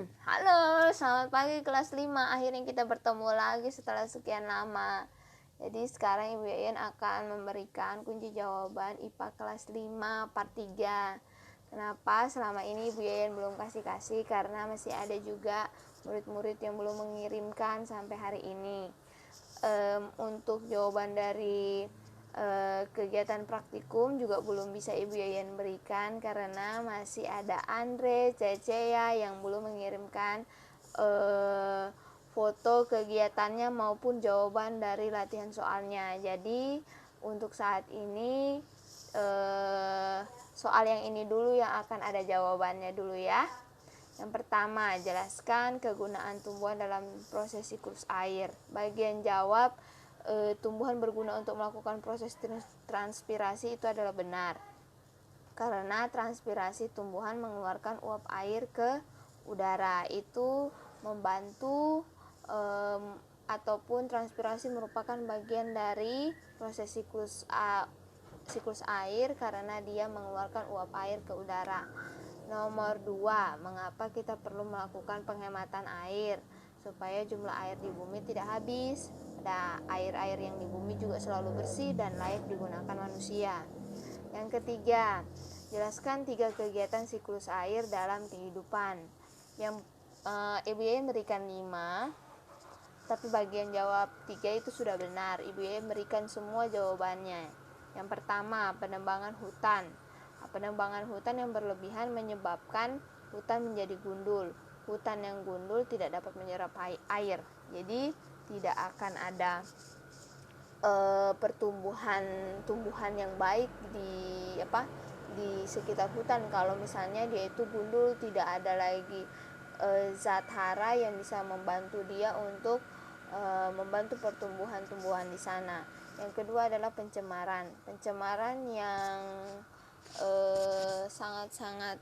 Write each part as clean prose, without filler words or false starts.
Halo, selamat pagi kelas 5. Akhirnya kita bertemu lagi setelah sekian lama. Jadi sekarang Ibu Yayan akan memberikan kunci jawaban IPA kelas 5 part 3. Kenapa selama ini Ibu Yayan belum kasih? Karena masih ada juga murid-murid yang belum mengirimkan sampai hari ini. Untuk jawaban dari kegiatan praktikum juga belum bisa Ibu Yayan berikan karena masih ada Andre, Cecea yang belum mengirimkan foto kegiatannya maupun jawaban dari latihan soalnya. Jadi untuk saat ini soal yang ini dulu yang akan ada jawabannya dulu ya. Yang pertama, jelaskan kegunaan tumbuhan dalam proses siklus air. Bagian jawab, tumbuhan berguna untuk melakukan proses transpirasi itu adalah benar. Karena transpirasi tumbuhan mengeluarkan uap air ke udara. Itu membantu ataupun transpirasi merupakan bagian dari proses siklus air karena dia mengeluarkan uap air ke udara. Nomor 2, mengapa kita perlu melakukan penghematan air? Supaya jumlah air di bumi tidak habis. Air-air yang di bumi juga selalu bersih dan layak digunakan manusia. Yang ketiga, jelaskan 3 kegiatan siklus air dalam kehidupan. Yang Ibu Yayan berikan 5, tapi bagian jawab 3 itu sudah benar. Ibu Yayan berikan semua jawabannya. Yang pertama, penebangan hutan. Penebangan hutan yang berlebihan menyebabkan hutan menjadi gundul. Hutan yang gundul tidak dapat menyerap air. Jadi tidak akan ada tumbuhan yang baik di sekitar hutan kalau misalnya dia itu gundul, tidak ada lagi zat hara yang bisa membantu dia untuk membantu pertumbuhan-tumbuhan di sana. Yang kedua adalah pencemaran yang sangat-sangat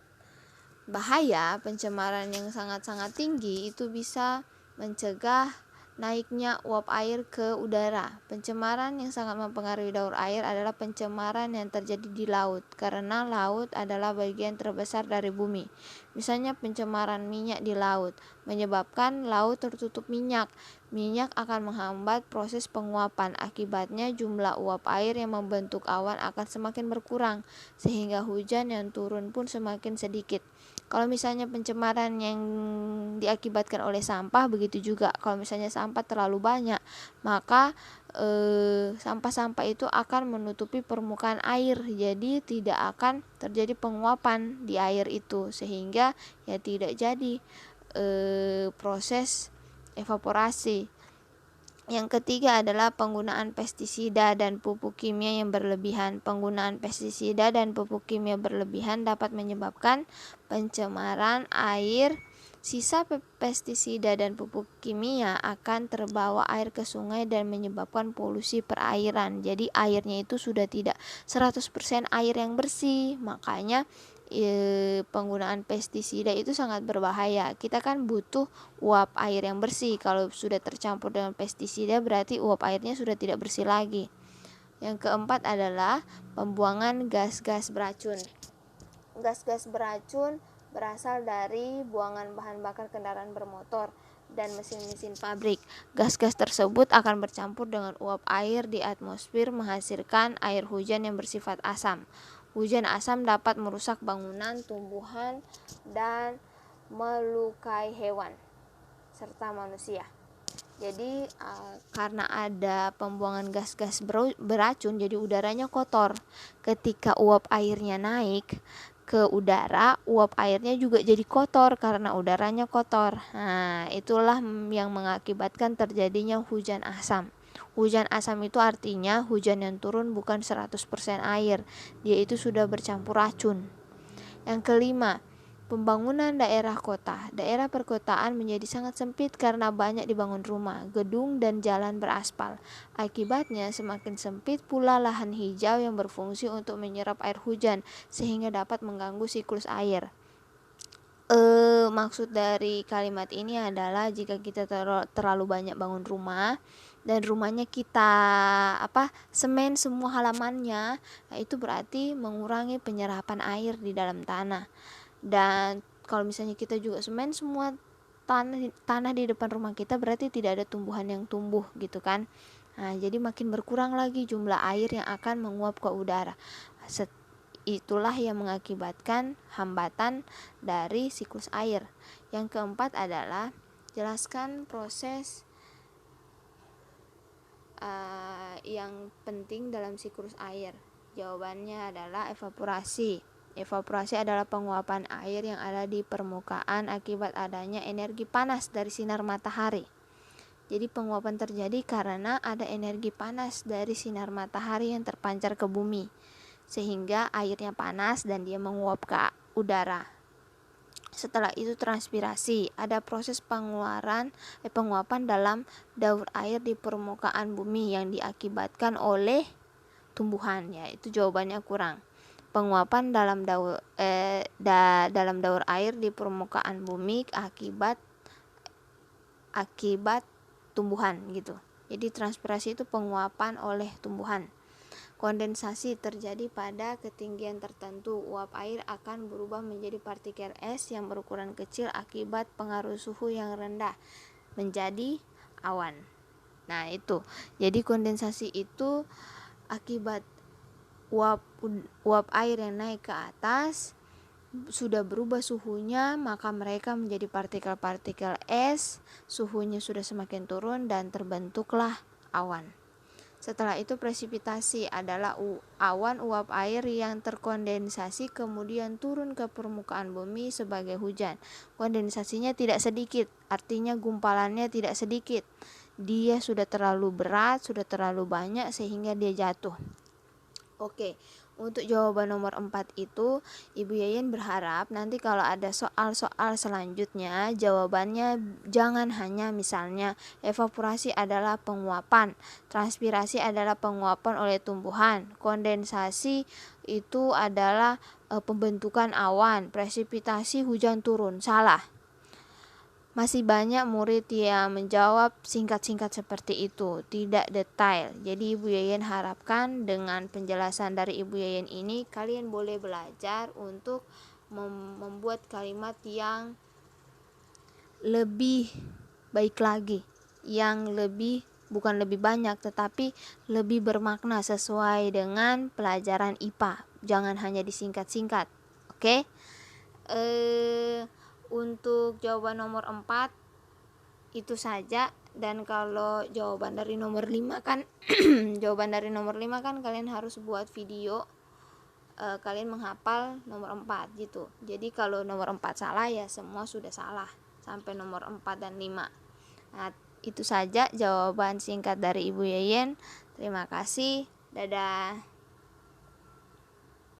bahaya. Pencemaran yang sangat-sangat tinggi itu bisa mencegah naiknya uap air ke udara. Pencemaran yang sangat mempengaruhi daur air adalah pencemaran yang terjadi di laut, karena laut adalah bagian terbesar dari bumi. Misalnya pencemaran minyak di laut, menyebabkan laut tertutup minyak. Minyak akan menghambat proses penguapan. Akibatnya jumlah uap air yang membentuk awan akan semakin berkurang, sehingga hujan yang turun pun semakin sedikit. Kalau misalnya pencemaran yang diakibatkan oleh sampah, begitu juga. Kalau misalnya sampah terlalu banyak, maka sampah-sampah itu akan menutupi permukaan air, jadi tidak akan terjadi penguapan di air itu, sehingga ya tidak jadi proses evaporasi. Yang ketiga adalah penggunaan pestisida dan pupuk kimia yang berlebihan. Penggunaan pestisida dan pupuk kimia berlebihan dapat menyebabkan pencemaran air. Sisa pestisida dan pupuk kimia akan terbawa air ke sungai dan menyebabkan polusi perairan. Jadi airnya itu sudah tidak 100% air yang bersih. Makanya penggunaan pestisida itu sangat berbahaya. Kita kan butuh uap air yang bersih. Kalau sudah tercampur dengan pestisida berarti uap airnya sudah tidak bersih lagi. Yang keempat adalah pembuangan gas-gas beracun. Gas-gas beracun berasal dari buangan bahan bakar kendaraan bermotor dan mesin-mesin pabrik. Gas-gas tersebut akan bercampur dengan uap air di atmosfer menghasilkan air hujan yang bersifat asam. Hujan asam dapat merusak bangunan, tumbuhan, dan melukai hewan serta manusia. Jadi karena ada pembuangan gas-gas beracun, jadi udaranya kotor. Ketika uap airnya naik ke udara, uap airnya juga jadi kotor karena udaranya kotor. Nah, itulah yang mengakibatkan terjadinya hujan asam. Hujan asam itu artinya hujan yang turun bukan 100% air, dia itu sudah bercampur racun. Yang kelima, pembangunan daerah kota. Daerah perkotaan menjadi sangat sempit karena banyak dibangun rumah, gedung, dan jalan beraspal. Akibatnya semakin sempit pula lahan hijau yang berfungsi untuk menyerap air hujan sehingga dapat mengganggu siklus air. Maksud dari kalimat ini adalah jika kita terlalu banyak bangun rumah dan rumahnya kita semen semua halamannya, itu berarti mengurangi penyerapan air di dalam tanah. Dan Kalau misalnya kita juga semen semua tanah di depan rumah kita, berarti tidak ada tumbuhan yang tumbuh gitu kan. Nah, jadi makin berkurang lagi jumlah air yang akan menguap ke udara. Itulah yang mengakibatkan hambatan dari siklus air. Yang keempat adalah jelaskan proses yang penting dalam siklus air. Jawabannya adalah evaporasi. Evaporasi adalah penguapan air yang ada di permukaan akibat adanya energi panas dari sinar matahari. Jadi penguapan terjadi karena ada energi panas dari sinar matahari yang terpancar ke bumi, sehingga airnya panas dan dia menguap ke udara. Setelah itu transpirasi, ada proses penguapan dalam daur air di permukaan bumi yang diakibatkan oleh tumbuhan. Ya, itu jawabannya kurang. Penguapan dalam daur air di permukaan bumi akibat tumbuhan gitu. Jadi transpirasi itu penguapan oleh tumbuhan. Kondensasi terjadi pada ketinggian tertentu. Uap air akan berubah menjadi partikel es yang berukuran kecil akibat pengaruh suhu yang rendah menjadi awan. Nah, itu. Jadi kondensasi itu akibat uap air yang naik ke atas, sudah berubah suhunya, maka mereka menjadi partikel-partikel es, suhunya sudah semakin turun dan terbentuklah awan. Setelah itu presipitasi adalah awan uap air yang terkondensasi kemudian turun ke permukaan bumi sebagai hujan. Kondensasinya tidak sedikit, artinya gumpalannya tidak sedikit. Dia sudah terlalu berat, sudah terlalu banyak sehingga dia jatuh. Oke, untuk jawaban nomor 4 itu Ibu Yayan berharap nanti kalau ada soal-soal selanjutnya jawabannya jangan hanya misalnya evaporasi adalah penguapan, transpirasi adalah penguapan oleh tumbuhan, kondensasi itu adalah pembentukan awan, presipitasi hujan turun. Salah. Masih banyak murid yang menjawab singkat-singkat seperti itu, tidak detail. Jadi Ibu Yayan harapkan dengan penjelasan dari Ibu Yayan ini kalian boleh belajar untuk membuat kalimat yang lebih baik lagi, yang bukan lebih banyak tetapi lebih bermakna sesuai dengan pelajaran IPA. Jangan hanya disingkat-singkat. Oke? Untuk jawaban nomor 4 itu saja, dan kalau jawaban dari nomor 5 kan kalian harus buat video kalian menghafal nomor 4 gitu. Jadi kalau nomor 4 salah ya semua sudah salah sampai nomor 4 dan 5. Nah, itu saja jawaban singkat dari Ibu Yayan. Terima kasih. Dadah.